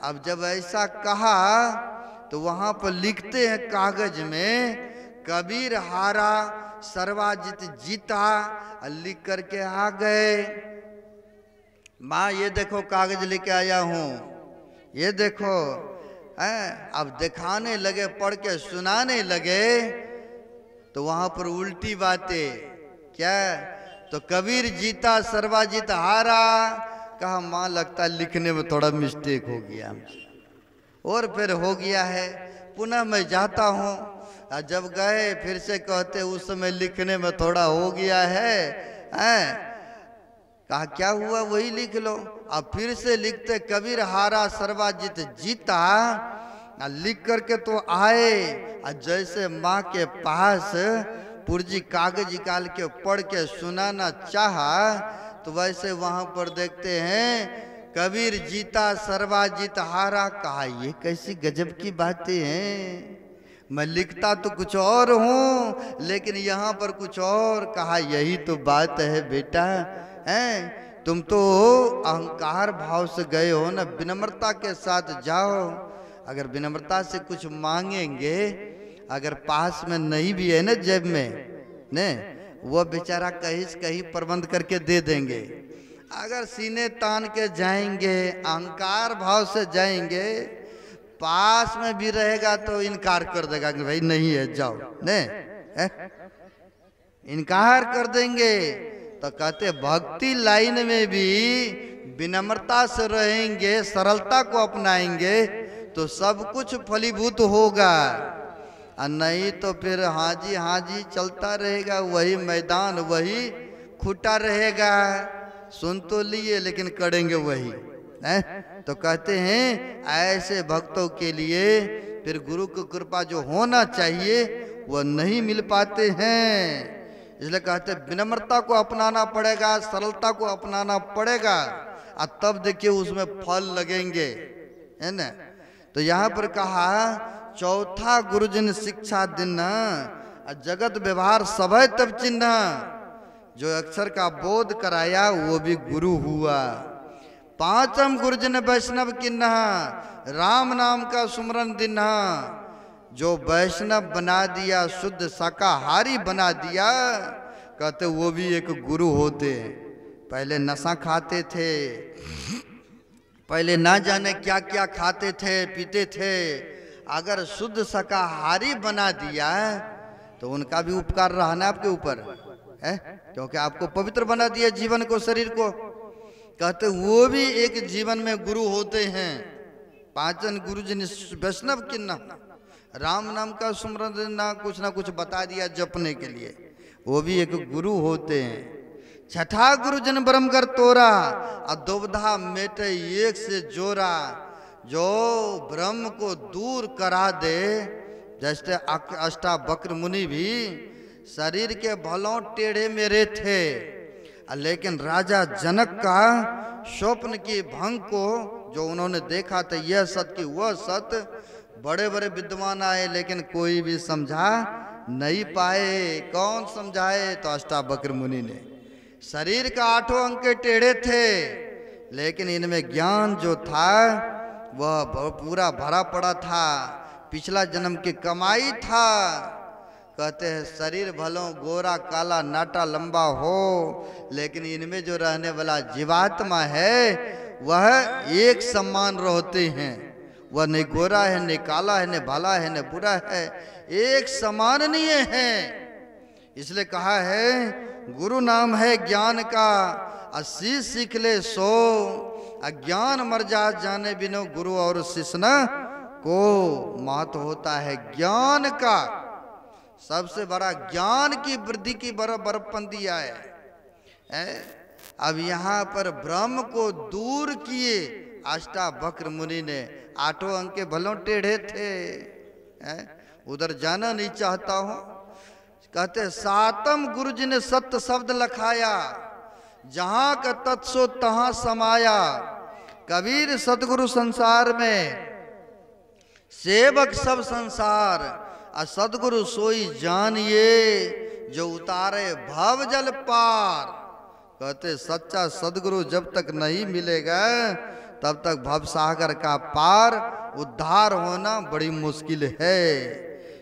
अब जब ऐसा कहा तो वहां पर लिखते हैं कागज में, कबीर हारा सर्वाजित जीता, लिख करके आ गए। माँ ये देखो कागज लेके आया हूं, ये देखो। अब दिखाने लगे, पढ़ के सुनाने लगे तो वहां पर उल्टी बातें। क्या? तो कबीर जीता सर्वाजित हारा। कहा माँ लगता लिखने में थोड़ा मिस्टेक हो गया, और फिर हो गया है, पुनः मैं जाता हूँ। जब गए फिर से कहते उस समय लिखने में थोड़ा हो गया है। कहा क्या हुआ वही लिख लो। अब फिर से लिखते कबीर हारा सर्वाजित जीता, लिख करके तो आए। जैसे माँ के पास पुर्जी कागज निकाल के पढ़ के सुनाना चाहा तो वैसे वहां पर देखते हैं कबीर जीता सर्वाजित हारा। कहा ये कैसी गजब की बातें हैं, मैं लिखता तो कुछ और हूं लेकिन यहाँ पर कुछ और। कहा यही तो बात है बेटा, हैं तुम तो अहंकार भाव से गए हो ना, विनम्रता के साथ जाओ। अगर विनम्रता से कुछ मांगेंगे, अगर पास में नहीं भी है ना जेब में ने, वो बेचारा कहीं से कहीं प्रबंध करके दे देंगे। अगर सीने तान के जाएंगे, अहंकार भाव से जाएंगे, पास में भी रहेगा तो इनकार कर देगा कि भाई नहीं है जाओ, ने इनकार कर देंगे। तो कहते भक्ति लाइन में भी विनम्रता से रहेंगे, सरलता को अपनाएंगे तो सब कुछ फलीभूत होगा। और नहीं तो फिर हाँ जी चलता रहेगा, वही मैदान वही खुटा रहेगा। सुन तो लिए लेकिन करेंगे वही। तो कहते हैं ऐसे भक्तों के लिए फिर गुरु की कृपा जो होना चाहिए वह नहीं मिल पाते हैं। इसलिए कहते विनम्रता को अपनाना पड़ेगा, सरलता को अपनाना पड़ेगा, और तब देखिए उसमें फल लगेंगे, है ना। तो यहाँ पर कहा चौथा गुरुजन शिक्षा दिन, जगत व्यवहार सभय तब चिन्ह। जो अक्षर का बोध कराया वो भी गुरु हुआ। पांचम गुरुजन वैष्णव किन्ह, राम नाम का सुमरन दिन। जो वैष्णव बना दिया, शुद्ध शाकाहारी बना दिया, कहते वो भी एक गुरु होते। पहले नशा खाते थे, पहले ना जाने क्या क्या खाते थे पीते थे, अगर शुद्ध शाकाहारी बना दिया तो उनका भी उपकार रहा ना आपके ऊपर है, क्योंकि आपको पवित्र बना दिया जीवन को, शरीर को। कहते वो भी एक जीवन में गुरु होते हैं। पांचन गुरु जन वैष्णव किन्ना, राम नाम का सुमरन ना कुछ बता दिया जपने के लिए, वो भी एक गुरु होते हैं। छठा गुरुजन ब्रह्मगर तोरा, दुविधा मेटे एक से जोरा। जो ब्रह्म को दूर करा दे, जैसे अष्टावक्र मुनि भी शरीर के भलों टेढ़े मेरे थे, लेकिन राजा जनक का स्वप्न की भंग को जो उन्होंने देखा था, यह सत्य की वह सत्य, बड़े बड़े विद्वान आए लेकिन कोई भी समझा नहीं पाए। कौन समझाए? तो अष्टावक्र मुनि ने। शरीर का 8 अंग के टेढ़े थे, लेकिन इनमें ज्ञान जो था वह पूरा भरा पड़ा था, पिछला जन्म की कमाई था। कहते हैं शरीर भलों गोरा काला नाटा लंबा हो, लेकिन इनमें जो रहने वाला जीवात्मा है वह एक समान रहते हैं। वह नहीं गोरा है, नहीं काला है, नहीं भला है, नहीं बुरा है, एक समान नहीं है। इसलिए कहा है गुरु नाम है ज्ञान का, असी सीख ले सो। अज्ञान मर जा जाने बिनो गुरु और शिष्य न को। महत्व होता है ज्ञान का, सबसे बड़ा ज्ञान की वृद्धि की बरपन दिया है। अब यहाँ पर ब्रह्म को दूर किए अष्टावक्र मुनि ने। 8 अंग के भलों टेढ़े थे, उधर जाना नहीं चाहता हूं। कहते 7म गुरु जी ने सत्य शब्द लखाया, जहां का तत्सो तहां समाया। कबीर सतगुरु संसार में, सेवक सब संसार, सतगुरु सोई जानिए, जो उतारे भव जल पार। कहते सच्चा सदगुरु जब तक नहीं मिलेगा तब तक भव सागर का पार उद्धार होना बड़ी मुश्किल है।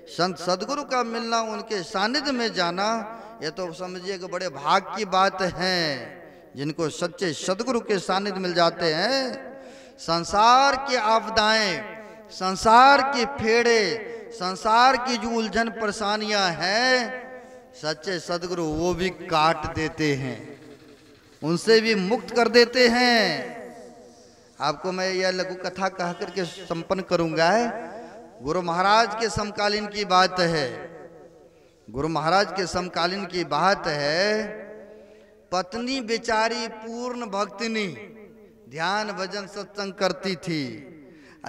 संत सदगुरु का मिलना, उनके सानिध्य में जाना, ये तो समझिए कि बड़े भाग की बात है जिनको सच्चे सदगुरु के सानिध्य मिल जाते हैं। संसार की आपदाएं, संसार के फेड़े, संसार की जो उलझन परेशानियां हैं, सच्चे सदगुरु वो भी काट देते हैं, उनसे भी मुक्त कर देते हैं। आपको मैं यह लघु कथा कह करके संपन्न करूंगा। गुरु महाराज के समकालीन की बात है। गुरु महाराज के समकालीन की बात है। पत्नी बेचारी पूर्ण भक्तिनी, ध्यान भजन सत्संग करती थी,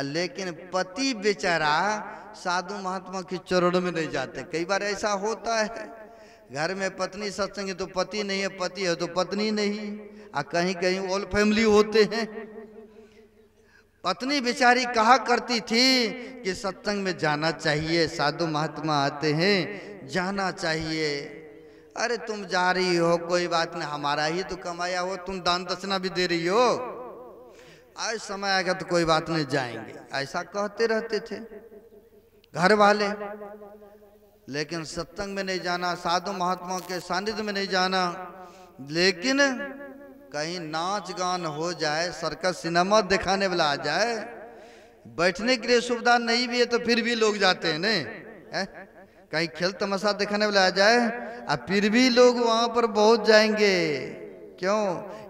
लेकिन पति बेचारा साधु महात्मा के चरणों में नहीं जाते। कई बार ऐसा होता है, घर में पत्नी सत्संग है तो पति नहीं है, पति है तो पत्नी नहीं, कहीं कहीं ऑल फैमिली होते हैं। पत्नी बेचारी कहा करती थी कि सत्संग में जाना चाहिए, साधु महात्मा आते हैं, जाना चाहिए। अरे तुम जा रही हो कोई बात नहीं, हमारा ही तो कमाया हो, तुम दान दक्षिणा भी दे रही हो, आज समय आएगा तो कोई बात नहीं जाएंगे, ऐसा कहते रहते थे घर वाले। लेकिन सत्संग में नहीं जाना, साधु महात्मा के सानिध्य में नहीं जाना, लेकिन कहीं नाच गान हो जाए, सर्कस सिनेमा दिखाने वाला आ जाए, बैठने के लिए सुविधा नहीं भी है तो फिर भी लोग जाते हैं नहीं। कहीं खेल तमाशा दिखाने वाला आ जाए अब फिर भी लोग वहां पर पहुंच जाएंगे। क्यों?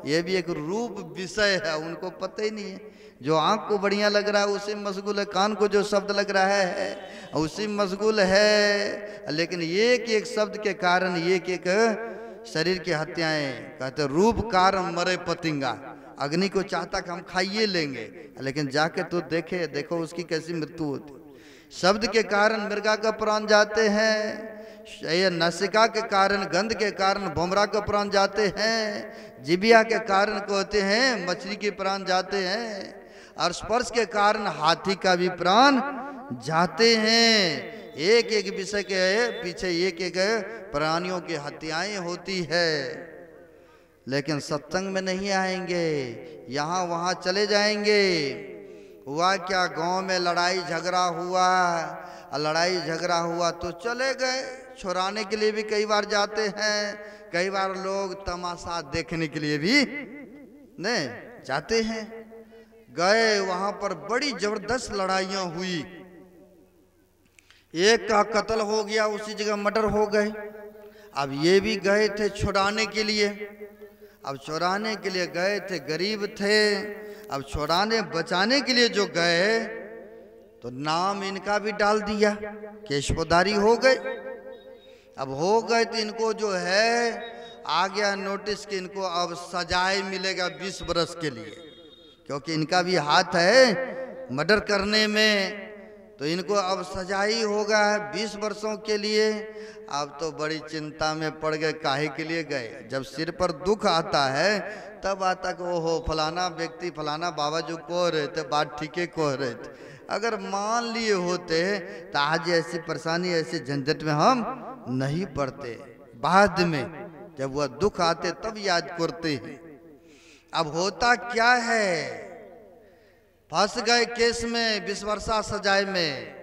ये भी एक रूप विषय है, उनको पता ही नहीं है। जो आंख को बढ़िया लग रहा है उसी मशगूल है, कान को जो शब्द लग रहा है उसी मशगूल है। लेकिन एक एक शब्द के कारण एक एक शरीर की हत्याएं, कहते रूप कारण मरे पतिंगा। अग्नि को चाहता कि हम खाइए लेंगे, लेकिन जाके तो देखो उसकी कैसी मृत्यु होती। शब्द के कारण मृगा का प्राण जाते हैं, नासिका के कारण, गंध के कारण भोमरा का प्राण जाते हैं, जिबिया के कारण कहते हैं मछली के प्राण जाते हैं, और स्पर्श के कारण हाथी का भी प्राण जाते हैं। एक एक विषय के पीछे एक एक प्राणियों की हत्याएं होती है। लेकिन सत्संग में नहीं आएंगे, यहाँ वहाँ चले जाएंगे। हुआ क्या, गांव में लड़ाई झगड़ा हुआ, लड़ाई झगड़ा हुआ तो चले गए, छुड़ाने के लिए भी कई बार जाते हैं, कई बार लोग तमाशा देखने के लिए भी नहीं जाते हैं। गए वहां पर बड़ी जबरदस्त लड़ाइयां हुई, एक का कत्ल हो गया, उसी जगह मर्डर हो गए। अब ये भी गए थे छुड़ाने के लिए, अब छुड़ाने के लिए गए थे, गरीब थे, अब छुड़ाने बचाने के लिए जो गए तो नाम इनका भी डाल दिया, केशपधारी हो गए। अब हो गए तो इनको जो है आ गया नोटिस कि इनको अब सजाए मिलेगा 20 बरस के लिए, क्योंकि इनका भी हाथ है मर्डर करने में, तो इनको अब सजाई होगा 20 वर्षों के लिए। अब तो बड़ी चिंता में पड़ गए, काहे के लिए गए। जब सिर पर दुख आता है तब आता कि ओहो फलाना व्यक्ति फलाना बाबा जो कह रहे थे बात ठीके कह रहे थे, अगर मान लिए होते तो आज ऐसी परेशानी ऐसे झंझट में हम नहीं पड़ते। बाद में जब वह दुख आते तब याद करते हैं। अब होता क्या है, फंस गए केस में 20 वर्षा सजाए में।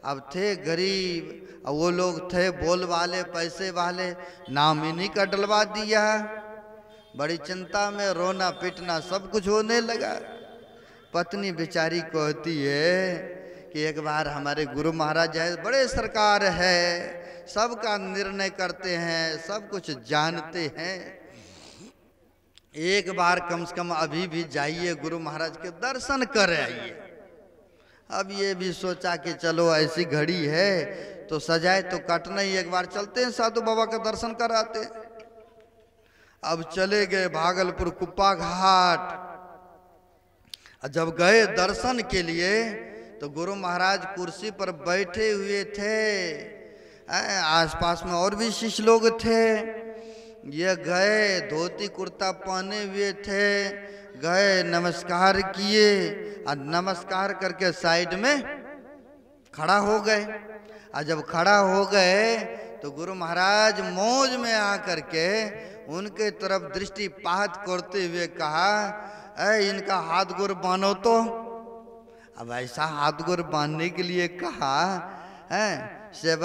अब थे गरीब, अब वो लोग थे बोल वाले पैसे वाले, नाम इन्हीं का डलवा दिया। बड़ी चिंता में रोना पीटना सब कुछ होने लगा। पत्नी बेचारी कहती है कि एक बार हमारे गुरु महाराज है, बड़े सरकार है, सबका निर्णय करते हैं, सब कुछ जानते हैं, एक बार कम से कम अभी भी जाइए गुरु महाराज के दर्शन कर आइए। अब ये भी सोचा कि चलो ऐसी घड़ी है तो सजाए तो कटना ही, एक बार चलते हैं साधु बाबा का दर्शन कराते हैं। अब चले गए भागलपुर कुप्पा घाट। जब गए दर्शन के लिए तो गुरु महाराज कुर्सी पर बैठे हुए थे, आसपास में और भी शिष्य लोग थे। ये गए धोती कुर्ता पहने हुए थे, गए नमस्कार किए और नमस्कार करके साइड में खड़ा हो गए। और जब खड़ा हो गए तो गुरु महाराज मौज में आकर के उनके तरफ दृष्टिपात करते हुए कहा, इनका हाथ गोर बांधो तो। अब ऐसा हाथ गोर बांधने के लिए कहा है सेवा